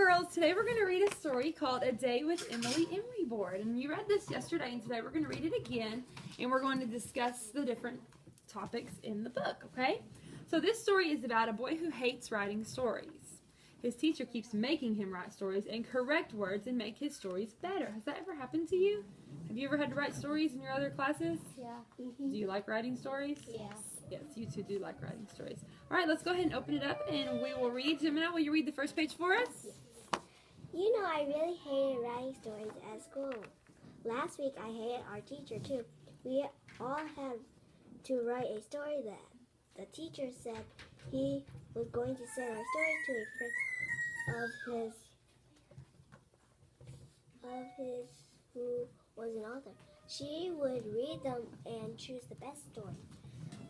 girls, today we're going to read a story called A Day with Emily Emeryboard. And you read this yesterday, and today we're going to read it again, and we're going to discuss the different topics in the book, okay? So this story is about a boy who hates writing stories. His teacher keeps making him write stories and correct words and make his stories better. Has that ever happened to you? Have you ever had to write stories in your other classes? Yeah. Do you like writing stories? Yes. Yes, you two do like writing stories. All right, let's go ahead and open it up, and we will read. Gemina, will you read the first page for us? Yes. You know, I really hated writing stories at school. Last week, I hated our teacher, too. We all had to write a story that the teacher said he was going to send our story to a friend of his who was an author. She would read them and choose the best story.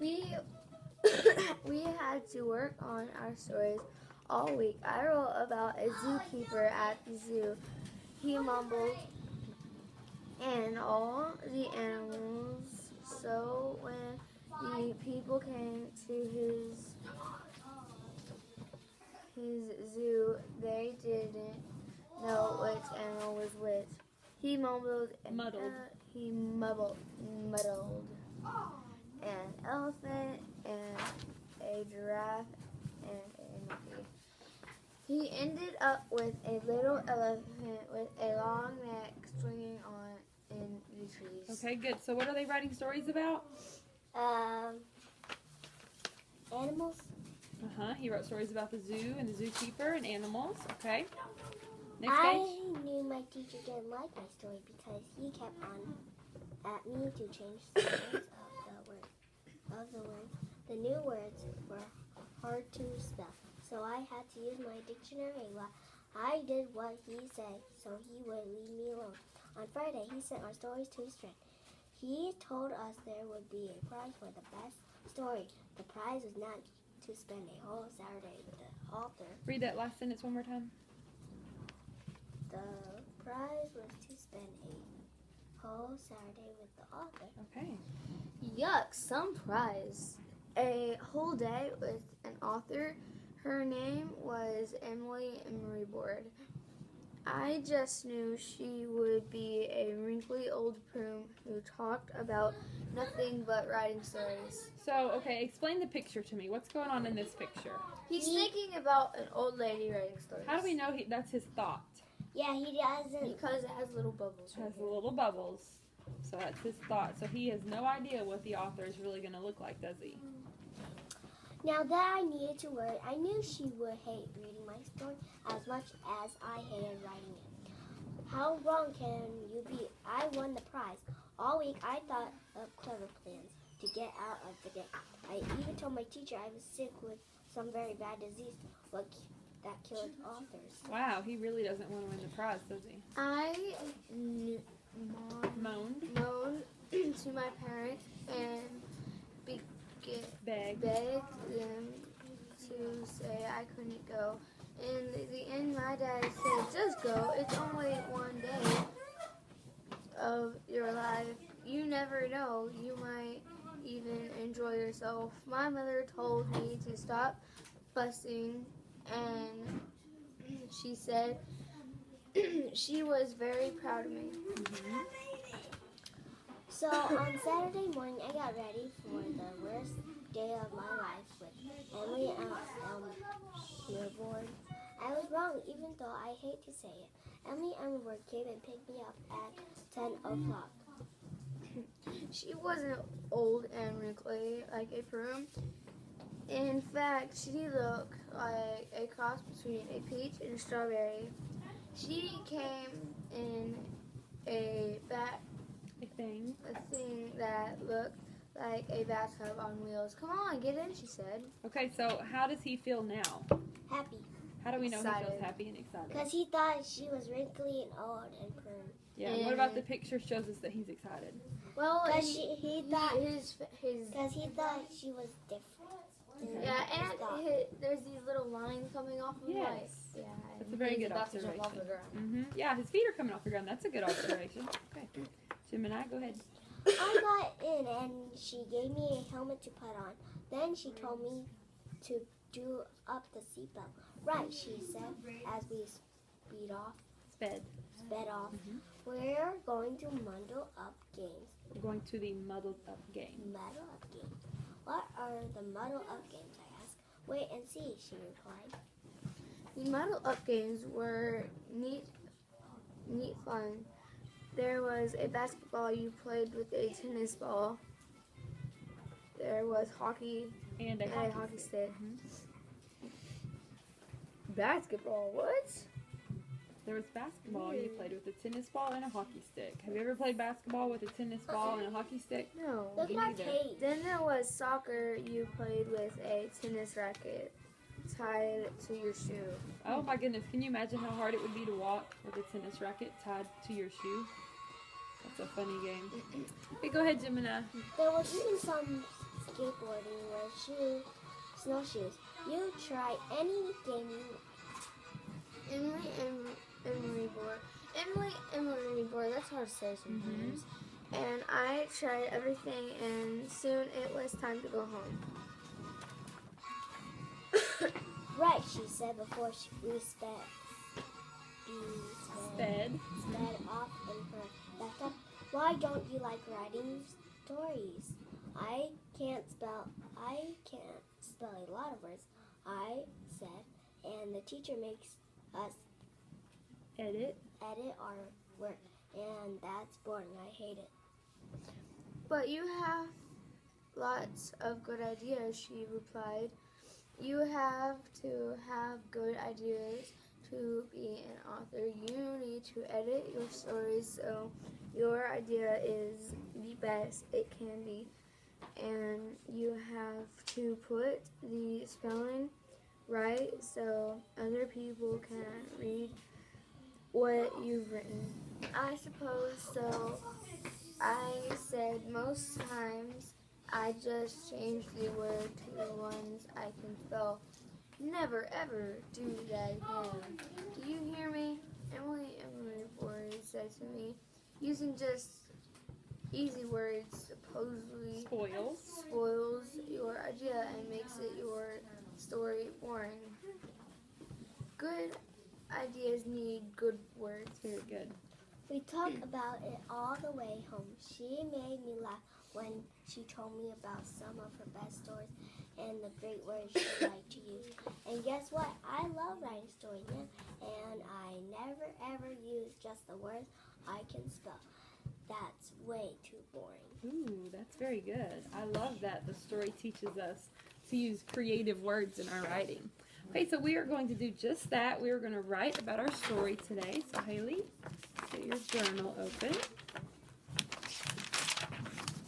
We had to work on our stories all week. I wrote about a zookeeper at the zoo. He mumbled and all the animals. So when the people came to his zoo, they didn't know which animal was which. He muddled an elephant and a giraffe and a monkey. He ended up with a little elephant with a long neck swinging on in the trees. Okay, good. So what are they writing stories about? Animals. He wrote stories about the zoo and the zookeeper and animals. Okay. Next I page. knew my teacher didn't like my story because he kept on at me to change the words of the words. The new words were hard to spell, so I had to use my dictionary a lot. I did what he said, so he would leave me alone. On Friday, he sent our stories to his friend. He told us there would be a prize for the best story. The prize was not to spend a whole Saturday with the author. Read that last sentence one more time. The prize was to spend a whole Saturday with the author. Okay. Yuck, some prize. A whole day with an author. Her name was Emily Emeryboard. I just knew she would be a wrinkly old prune who talked about nothing but writing stories. So, okay, explain the picture to me. What's going on in this picture? He's thinking about an old lady writing stories. How do we know that's his thought? Yeah, he doesn't. Because it has little bubbles. It has the little bubbles. So that's his thought. So he has no idea what the author is really going to look like, does he? Now that I needed to worry, I knew she would hate reading my story as much as I hated writing it. How wrong can you be? I won the prize. All week I thought of clever plans to get out of the day. I even told my teacher I was sick with some very bad disease that killed authors. Wow, he really doesn't want to win the prize, does he? I Moaned. to my parents and begged them to say I couldn't go. In the end, my dad said, just go. It's only one day of your life. You never know. You might even enjoy yourself. My mother told me to stop fussing, and she said she was very proud of me. So on Saturday morning, I got ready for the worst day of my life with Emily Emeryboard. I was wrong, even though I hate to say it. Emily Emeryboard came and picked me up at 10 o'clock. She wasn't old and wrinkly like a prune. In fact, she looked like a cross between a peach and a strawberry. She came in a thing that looked like a bathtub on wheels. Come on, get in, she said. Okay, so how does he feel now? Happy. How do we know he Excited. feels happy and excited? Because he thought she was wrinkly and old and prune. Yeah, and what about the picture shows us that he's excited? Well, Because he thought his she was different. Okay. yeah, and there's these little lines coming off of Yes. like, yeah, That's a very good about to jump off observation. the ground. Yeah, his feet are coming off the ground. That's a good observation. Okay. Gemini, go ahead. I got in and she gave me a helmet to put on. Then she told me to do up the seatbelt. Right, she said, as we speed off. Sped. Sped off. Mhm. We're going to muddle up games. We're going to the muddled up game. Muddle up games. What are the muddle up games, I asked. Wait and see, she replied. The muddle up games were neat fun. There was a basketball you played with a tennis ball. There was hockey And a and a hockey stick. Basketball, what? There was basketball you played with a tennis ball and a hockey stick. Have you ever played basketball with a tennis ball and a hockey stick? No. Look at Me our neither. tape. Then there was soccer you played with a tennis racket tied to your shoe. Oh my goodness, can you imagine how hard it would be to walk with a tennis racket tied to your shoe? That's a funny game. Okay, go ahead, Gemini. There was even some skateboarding with snowshoes. You try any game you Emery board. That's hard to say sometimes. And I tried everything, and soon it was time to go home. Right, she said before we sped off in her bathtub. Why don't you like writing stories? I can't spell a lot of words, I said, and the teacher makes us Edit. our work, and that's boring. I hate it. But you have lots of good ideas, she replied. You have to have good ideas to be an author. You need to edit your stories so your idea is the best it can be. And you have to put the spelling right so other people can read what you've written. I suppose so. I said most times I just change the word to the ones I can spell. Never ever do that again. Do you hear me? Emily Boyd said to me, using just easy words supposedly spoils your idea and makes it your story boring. Good ideas need good words. Very good. We talked about it all the way home. She made me laugh when she told me about some of her best stories and the great words she liked to use. And guess what? I love writing stories now, and I never ever use just the words I can spell. That's way too boring. Ooh, that's very good. I love that the story teaches us to use creative words in our writing. Okay, so we are going to do just that. We are going to write about our story today. So Haley, get your journal open.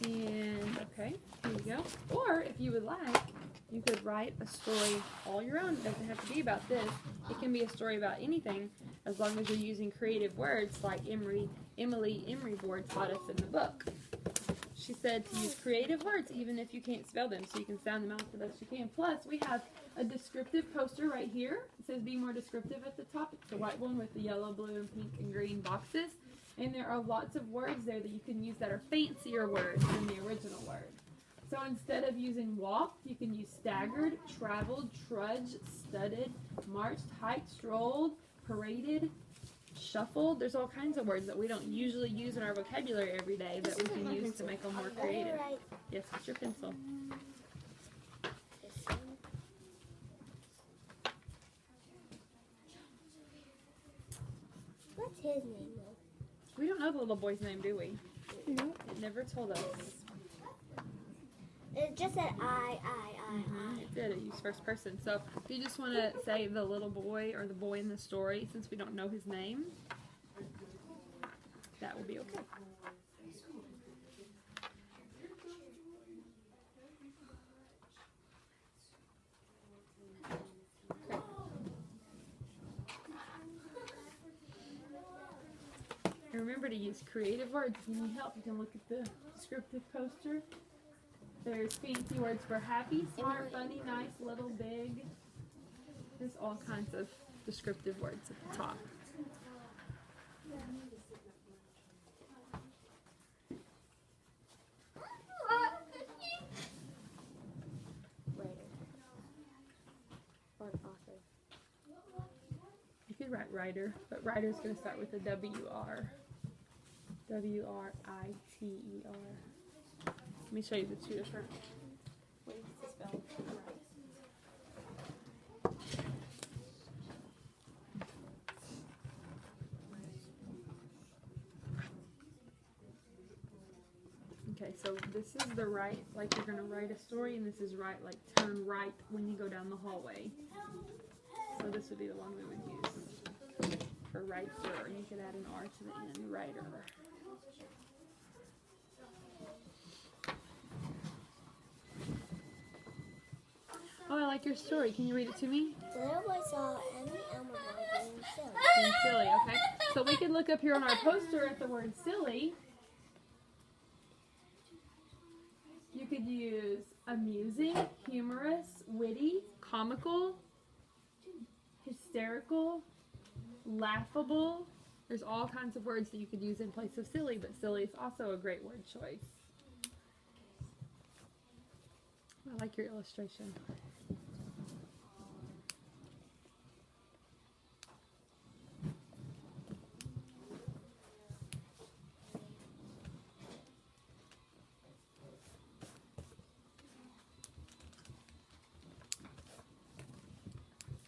And, okay, here you go. Or, if you would like, you could write a story all your own. It doesn't have to be about this. It can be a story about anything as long as you're using creative words like Emily Emery Board taught us in the book. She said to use creative words even if you can't spell them so you can sound them out the best you can. Plus, we have a descriptive poster right here. It says be more descriptive at the top. It's the white one with the yellow, blue, and pink and green boxes. And there are lots of words there that you can use that are fancier words than the original word. So instead of using walked, you can use staggered, traveled, trudged, studded, marched, hiked, strolled, paraded, shuffled. There's all kinds of words that we don't usually use in our vocabulary every day that we can use to make them more creative. Yes, what's your pencil? What's his name, though? We don't know the little boy's name, do we? No. It never told us. It just said I. It did. It used first person. So if you just want to say the little boy or the boy in the story, since we don't know his name, that will be okay. And remember to use creative words. If you need help, you can look at the descriptive poster. There's fancy words for happy, smart, funny, nice, little, big. There's all kinds of descriptive words at the top. could write writer, but writer's going to start with a W-R. W-R-I-T-E-R. Let me show you the two different ways to spell right. Okay, so this is the right, like you're going to write a story, and this is right, like turn right when you go down the hallway. So this would be the one we would use for writer. You could add an R to the end, writer. Oh, I like your story. Can you read it to me? The little boy saw Emily Elmer being silly. Being silly, okay. So we could look up here on our poster at the word silly. You could use amusing, humorous, witty, comical, hysterical, laughable. There's all kinds of words that you could use in place of silly, but silly is also a great word choice. I like your illustration.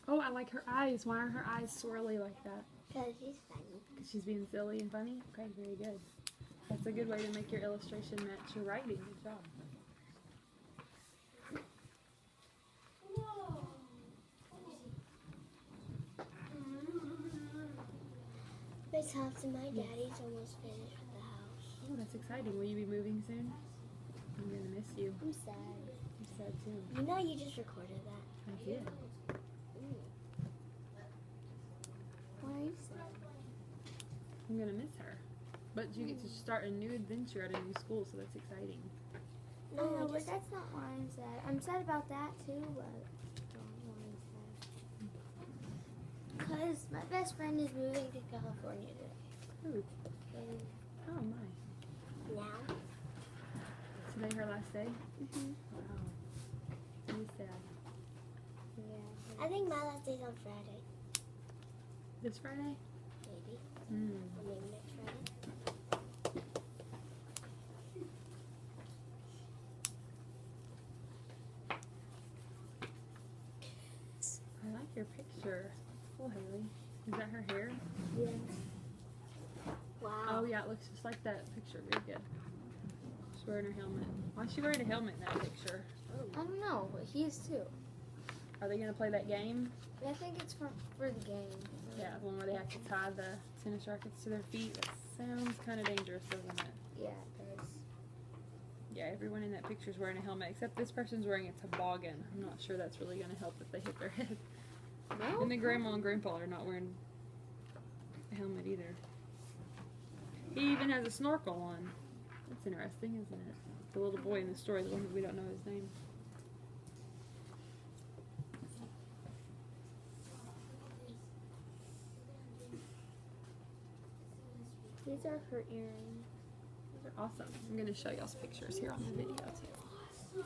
Oh, I like her eyes. Why are her eyes swirly like that? Because she's funny. Because she's being silly and funny? Okay, very good. That's a good way to make your illustration match your writing. Good job. Miss Thompson, my daddy's almost finished with the house. Oh, that's exciting. Will you be moving soon? I'm going to miss you. I'm sad. I'm sad too. You know you just recorded that. I did. Why are you sad? I'm going to miss her. But you get to start a new adventure at a new school, so that's exciting. No, but that's not why I'm sad. I'm sad about that too, but don't know why I'm sad. Because my best friend is moving to California today. Ooh. And Oh, my. Now? Today her last day? mm-hmm. Wow. Really sad. Yeah. I think my last day's on Friday. This Friday? Maybe. Or Hmm. maybe next Friday. I like your picture. Cool, Haley. Is that her hair? Yes. Wow. Oh, yeah, it looks just like that picture. Very good. She's wearing her helmet. Why is she wearing a helmet in that picture? I don't know, but he is too. Are they going to play that game? I think it's for the game. Yeah, the one where they have to tie the tennis rackets to their feet. That sounds kind of dangerous, doesn't it? Yeah, it does. Yeah, everyone in that picture is wearing a helmet, except this person's wearing a toboggan. I'm not sure that's really going to help if they hit their head. No? And the grandma and grandpa are not wearing a helmet either. He even has a snorkel on. That's interesting, isn't it? The little boy in the story, the one that we don't know his name. These are her earrings. They're awesome. I'm going to show y'all's pictures here on the video too.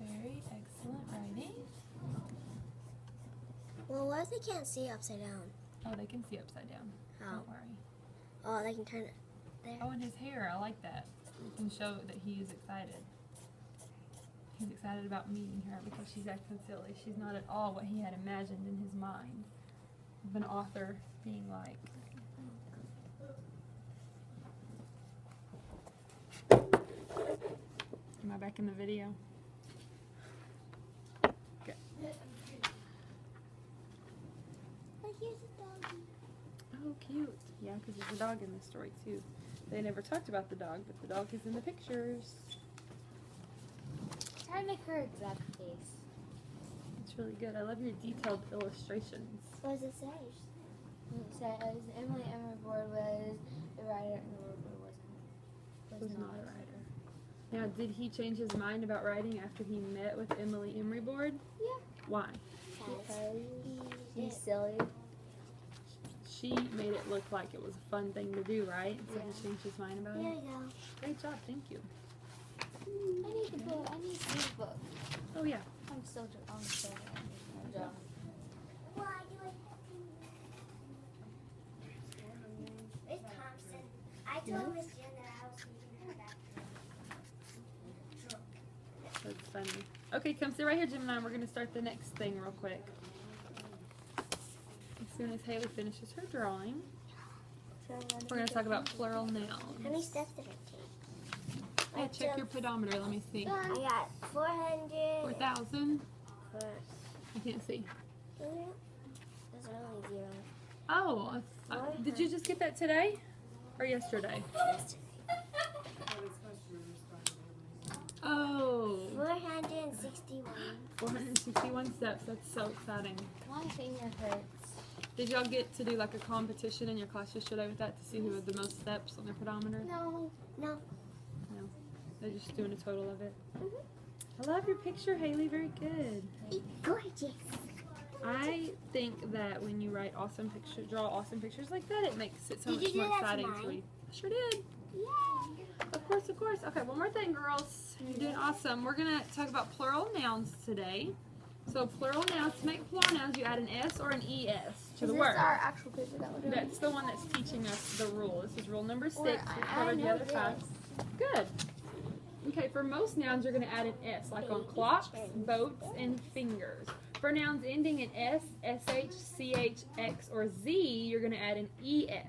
Very excellent writing. Well, what if they can't see upside down? Oh, they can see upside down. How? Don't worry. Oh, they can turn it there. Oh, and his hair. I like that. It can show that he is excited. He's excited about meeting her because she's acting silly. She's not at all what he had imagined in his mind of an author being like. Am I back in the video? Okay. But here's a doggy. Oh, cute. Yeah, because there's a dog in this story, too. They never talked about the dog, but the dog is in the pictures. Try to make her exact face. It's really good. I love your detailed illustrations. What does it say? It says Emily Emmerboard was a writer and the Emmerboard Was not a writer. Now, did he change his mind about writing after he met with Emily Emeryboard? Yeah. Why? Because he's silly. She made it look like it was a fun thing to do, right? So Yeah. he changed his mind about There it? you go. Great job, thank you. I need the book. I need this book. Oh, yeah. I'm so done. Why? told Miss Jen that I was leaving her back there. That's funny. Okay, come sit right here, Gemini. We're going to start the next thing real quick. As soon as Haley finishes her drawing, we're going to talk about plural nouns. How many steps did I take? Hey, check your pedometer. Let me see. I got 400. 4,000. I can't see. There's only 0. Oh, did you just get that today or yesterday? Yesterday. Oh, 461. 461 steps. That's so exciting. My finger hurts. Did y'all get to do like a competition in your class yesterday with that to see who had the most steps on their pedometer? No. No. No. They're just doing a total of it. I love your picture, Haley. Very good. It's gorgeous. I think that when you write awesome pictures, draw awesome pictures like that, it makes it so Did much you do more that to exciting to mine? read. I sure did. Yay. Of course, of course. Okay, one more thing, girls. You're doing awesome. We're going to talk about plural nouns today. So plural nouns, to make plural nouns, you add an S or an ES to the Is word. this our actual paper that we're doing? That's the one that's teaching us the rule. This is rule number 6. Or We I covered the know other 5. this. Good. Okay, for most nouns, you're going to add an S, like on clocks, boats, and fingers. For nouns ending in S, SH, CH, X, or Z, you're going to add an ES.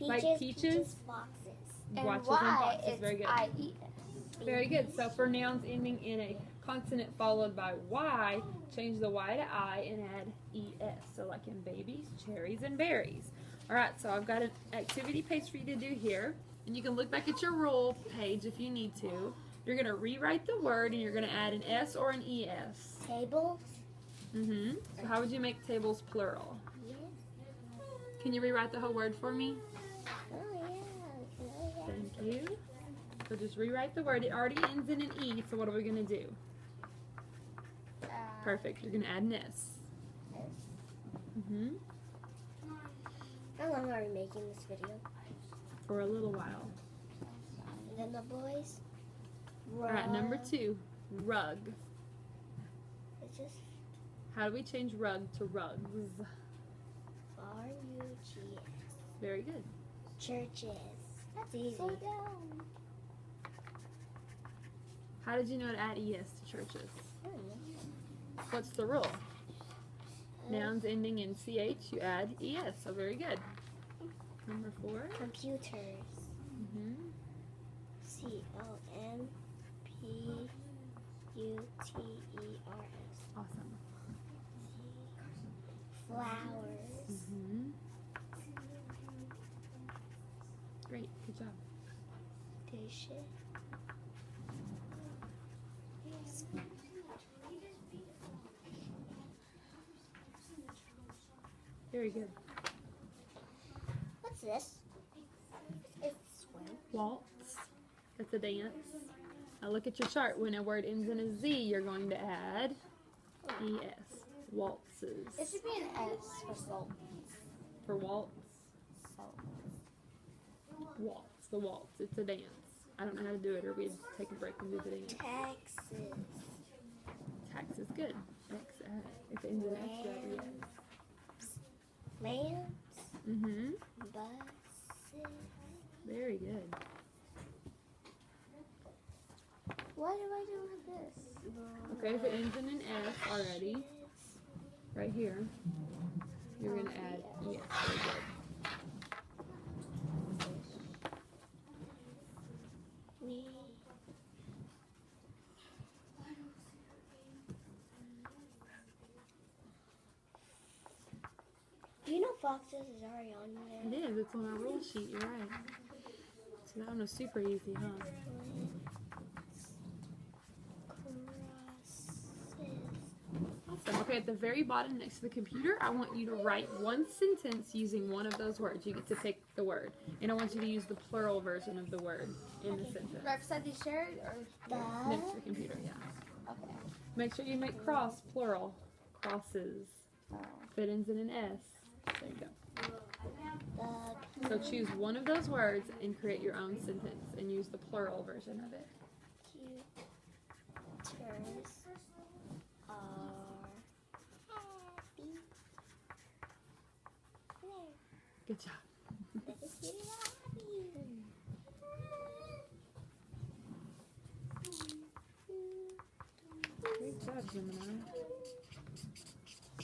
Like peaches, foxes. And watches, and why foxes. it's Very good. IES. Very good. So for nouns ending in a consonant followed by Y, change the Y to I and add ES. So like in babies, cherries, and berries. All right, so I've got an activity page for you to do here. And you can look back at your rule page if you need to. You're going to rewrite the word and you're going to add an S or an ES. Tables. So how would you make tables plural? Yes. Can you rewrite the whole word for me? Oh yeah. Thank you. So just rewrite the word. It already ends in an E, so what are we going to do? Perfect. You're going to add an S. How long are we making this video? For a little while. And then the boys. Alright, number 2. Rug. It's just How do we change rug to rugs? RUGS. Very good. Churches. That's easy. Slow down. How did you know to add ES to churches? What's the rule? Nouns ending in CH, you add ES. So very good. Number 4. Computers. COMPUTERS. Awesome. Flowers. Great. Good job. Dishes. Very good. What's this? It's swim. Waltz. That's a dance. Now look at your chart. When a word ends in a Z, you're going to add ES. Waltzes. It should be an S for salt. For waltz. Salt. Waltz. The waltz. It's a dance. I don't know how to do it, or we'd take a break and do the dance. Taxes. Tax is good. X, if it ends in X, you add ES. Lamps. Buses. Very good. What do I do with this? Okay, if it ends in an S already, right here, you're going to add ES. Very good. Do you know foxes is already on there? It is. It's on our rule sheet. You're right. So that one was super easy, huh? Awesome. Okay, at the very bottom next to the computer, I want you to write one sentence using one of those words. You get to pick the word. And I want you to use the plural version of the word in the sentence. Right beside these chairs or? Next to the computer, yeah. Okay. Make sure you make cross, plural. Crosses. If it ends in an S. There you go. So choose one of those words and create your own sentence and use the plural version of it. Computers are happy. Good job. They're happy. Great job, Gemini.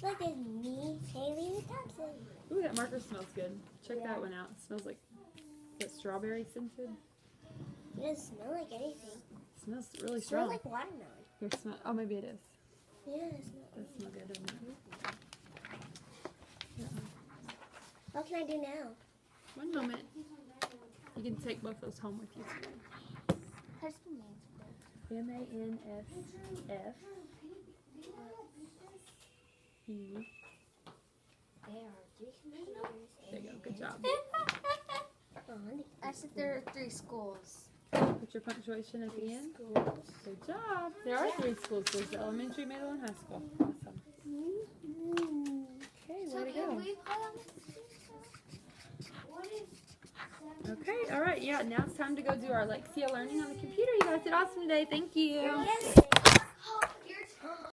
Look at me, Haley with Thompson. Ooh, that marker smells good. Check Yeah. that one out. It smells like strawberry scented. It doesn't smell like anything. It smells really It strong. smells like watermelon. Here, smell. Oh, maybe it is. Yeah, it smells. It does smell good, doesn't it? Yeah. What can I do now? One moment. You can take both those home with you today. How's the names for? MANSF. E. There are 3 computers. There you go. Good job. I said there are 3 schools. Put your punctuation at the end. Schools. Good job. There are 3 schools. There's the elementary, middle, and high school. Awesome. Okay, So way to can go. we play on this? Okay, all right. Yeah, now it's time to go do our Lexia learning on the computer. You guys did awesome today. Thank you. Yes.